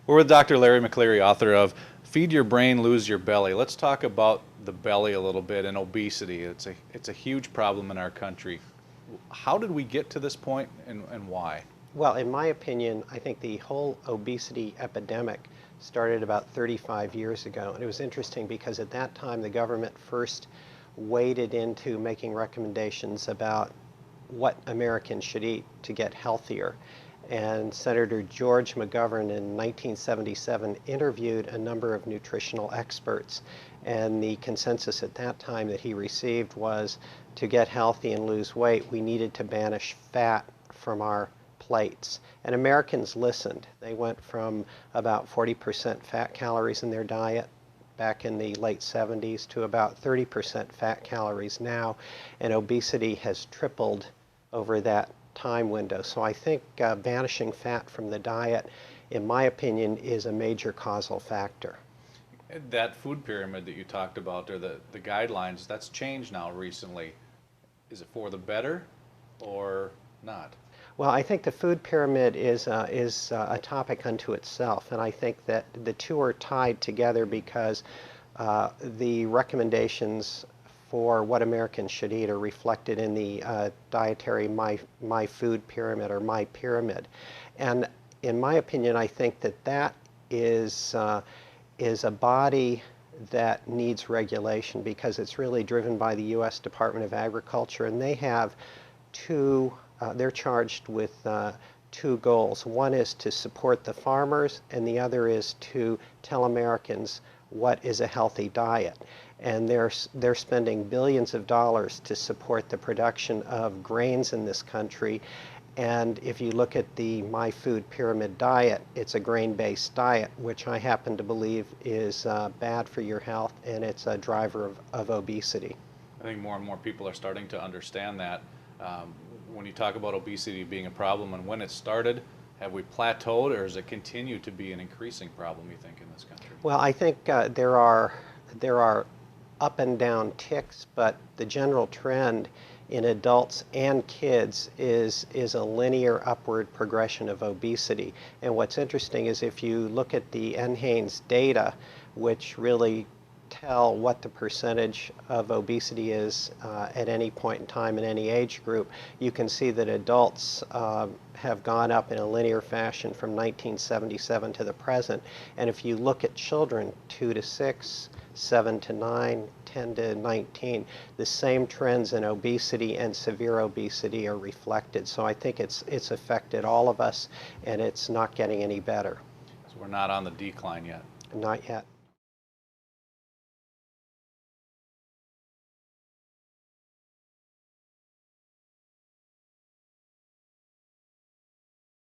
We're with Dr. Larry McCleary, author of Feed Your Brain, Lose Your Belly. Let's talk about the belly a little bit and obesity. It's a huge problem in our country. How did we get to this point and why? Well, in my opinion, I think the whole obesity epidemic started about 35 years ago. And it was interesting because at that time the government first waded into making recommendations about what Americans should eat to get healthier. And Senator George McGovern in 1977 interviewed a number of nutritional experts. And the consensus at that time that he received was to get healthy and lose weight, we needed to banish fat from our plates. And Americans listened. They went from about 40% fat calories in their diet back in the late 70s to about 30% fat calories now. And obesity has tripled over that time window. So I think banishing fat from the diet, in my opinion, is a major causal factor. That food pyramid that you talked about, or the guidelines, that's changed now recently. Is it for the better or not? Well, I think the food pyramid is a topic unto itself, and I think that the two are tied together because the recommendations for what Americans should eat are reflected in the dietary my food pyramid or my pyramid. And in my opinion, I think that that is a body that needs regulation because it's really driven by the U.S. Department of Agriculture, and they have they're charged with two goals. One is to support the farmers, and the other is to tell Americans what is a healthy diet. And they're spending billions of dollars to support the production of grains in this country. And if you look at the My Food Pyramid diet, it's a grain-based diet, which I happen to believe is bad for your health, and it's a driver of obesity. I think more and more people are starting to understand that. When you talk about obesity being a problem and when it started, have we plateaued, or has it continued to be an increasing problem, you think, in this country? Well, I think there are up and down ticks, but the general trend in adults and kids is a linear upward progression of obesity. And what's interesting is if you look at the NHANES data, which really tell what the percentage of obesity is at any point in time in any age group, you can see that adults have gone up in a linear fashion from 1977 to the present. And if you look at children 2 to 6, 7 to 9, 10 to 19, the same trends in obesity and severe obesity are reflected. So I think it's affected all of us, and it's not getting any better. So we're not on the decline yet. Not yet.